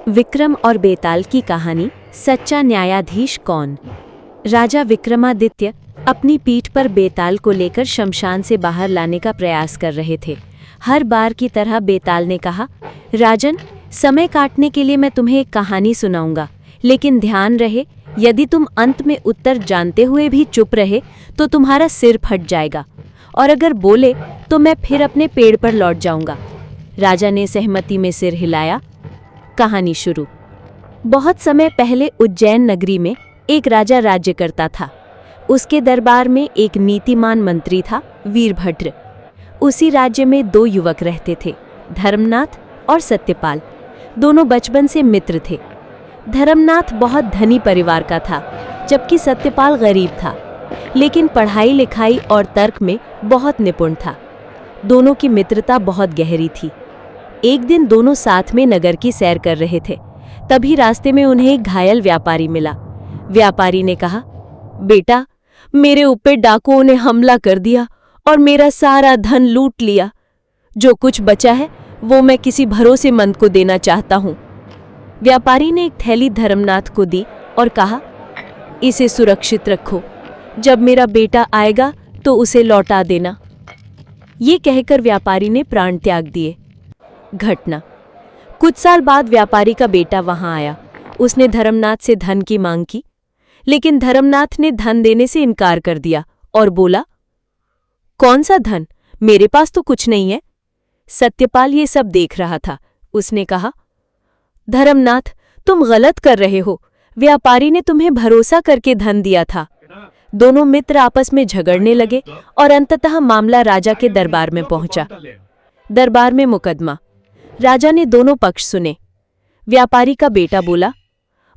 विक्रम और बेताल की कहानी। सच्चा न्यायाधीश कौन। राजा विक्रमादित्य अपनी पीठ पर बेताल को लेकर शमशान से बाहर लाने का प्रयास कर रहे थे। हर बार की तरह बेताल ने कहा, राजन, समय काटने के लिए मैं तुम्हें एक कहानी सुनाऊंगा, लेकिन ध्यान रहे, यदि तुम अंत में उत्तर जानते हुए भी चुप रहे तो तुम्हारा सिर फट जाएगा, और अगर बोले तो मैं फिर अपने पेड़ पर लौट जाऊंगा। राजा ने सहमति में सिर हिलाया। कहानी शुरू। बहुत समय पहले उज्जैन नगरी में एक राजा राज्य करता था। उसके दरबार में एक नीतिमान मंत्री था, वीरभद्र। उसी राज्य में दो युवक रहते थे, धर्मनाथ और सत्यपाल। दोनों बचपन से मित्र थे। धर्मनाथ बहुत धनी परिवार का था, जबकि सत्यपाल गरीब था, लेकिन पढ़ाई लिखाई और तर्क में बहुत निपुण था। दोनों की मित्रता बहुत गहरी थी। एक दिन दोनों साथ में नगर की सैर कर रहे थे। तभी रास्ते में उन्हें एक घायल व्यापारी मिला। व्यापारी ने कहा, बेटा, मेरे ऊपर डाकुओं ने हमला कर दिया और मेरा सारा धन लूट लिया। जो कुछ बचा है वो मैं किसी भरोसेमंद को देना चाहता हूँ। व्यापारी ने एक थैली धर्मनाथ को दी और कहा, इसे सुरक्षित रखो, जब मेरा बेटा आएगा तो उसे लौटा देना। ये कहकर व्यापारी ने प्राण त्याग दिए। घटना। कुछ साल बाद व्यापारी का बेटा वहां आया। उसने धर्मनाथ से धन की मांग की, लेकिन धर्मनाथ ने धन देने से इनकार कर दिया और बोला, कौन सा धन, मेरे पास तो कुछ नहीं है। सत्यपाल ये सब देख रहा था। उसने कहा, धर्मनाथ, तुम गलत कर रहे हो। व्यापारी ने तुम्हें भरोसा करके धन दिया था। दोनों मित्र आपस में झगड़ने लगे और अंततः मामला राजा के दरबार में पहुंचा। दरबार में मुकदमा। राजा ने दोनों पक्ष सुने। व्यापारी का बेटा बोला,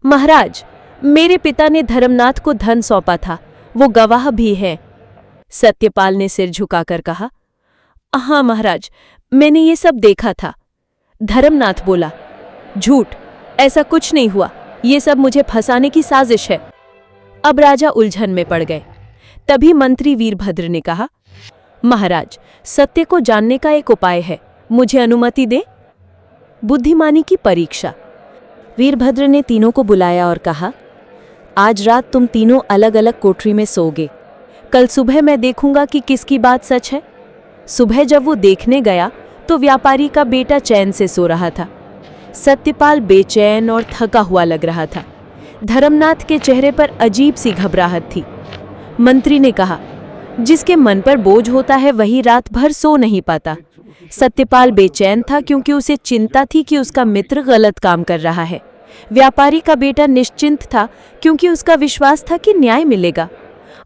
महाराज, मेरे पिता ने धर्मनाथ को धन सौंपा था, वो गवाह भी है। सत्यपाल ने सिर झुकाकर कहा, हाँ महाराज, मैंने ये सब देखा था। धर्मनाथ बोला, झूठ, ऐसा कुछ नहीं हुआ, ये सब मुझे फंसाने की साजिश है। अब राजा उलझन में पड़ गए। तभी मंत्री वीरभद्र ने कहा, महाराज, सत्य को जानने का एक उपाय है, मुझे अनुमति दे। बुद्धिमानी की परीक्षा। वीरभद्र ने तीनों को बुलाया और कहा, आज रात तुम तीनों अलग अलग कोठरी में सोओगे। कल सुबह मैं देखूंगा कि किसकी बात सच है। सुबह जब वो देखने गया तो व्यापारी का बेटा चैन से सो रहा था। सत्यपाल बेचैन और थका हुआ लग रहा था। धर्मनाथ के चेहरे पर अजीब सी घबराहट थी। मंत्री ने कहा, जिसके मन पर बोझ होता है वही रात भर सो नहीं पाता। सत्यपाल बेचैन था क्योंकि उसे चिंता थी कि उसका मित्र गलत काम कर रहा है। व्यापारी का बेटा निश्चिंत था क्योंकि उसका विश्वास था कि न्याय मिलेगा।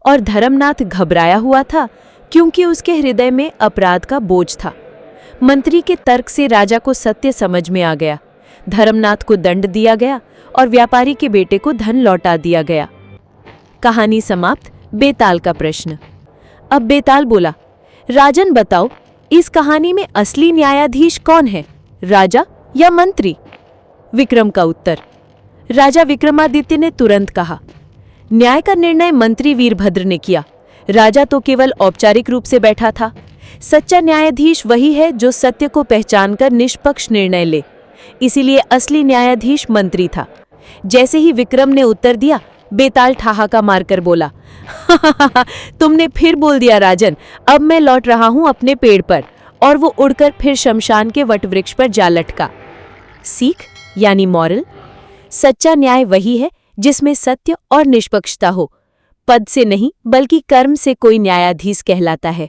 और धर्मनाथ घबराया हुआ था क्योंकि उसके हृदय में अपराध का बोझ था। मंत्री के तर्क से राजा को सत्य समझ में आ गया। धर्मनाथ को दंड दिया गया और व्यापारी के बेटे को धन लौटा दिया गया। कहानी समाप्त। बेताल का प्रश्न। अब बेताल बोला, राजन बताओ, इस कहानी में असली न्यायाधीश कौन है, राजा या मंत्री? विक्रम का उत्तर। राजा विक्रमादित्य ने तुरंत कहा, न्याय का निर्णय मंत्री वीरभद्र ने किया। राजा तो केवल औपचारिक रूप से बैठा था। सच्चा न्यायाधीश वही है जो सत्य को पहचानकर निष्पक्ष निर्णय ले। इसीलिए असली न्यायाधीश मंत्री था। जैसे ही विक्रम ने उत्तर दिया, बेताल ठहाका मारकर बोला, तुमने फिर बोल दिया राजन, अब मैं लौट रहा हूं अपने पेड़ पर। और वो उड़कर फिर शमशान के वटवृक्ष पर जा लटका। सीख यानी मॉरल। सच्चा न्याय वही है जिसमें सत्य और निष्पक्षता हो। पद से नहीं बल्कि कर्म से कोई न्यायाधीश कहलाता है।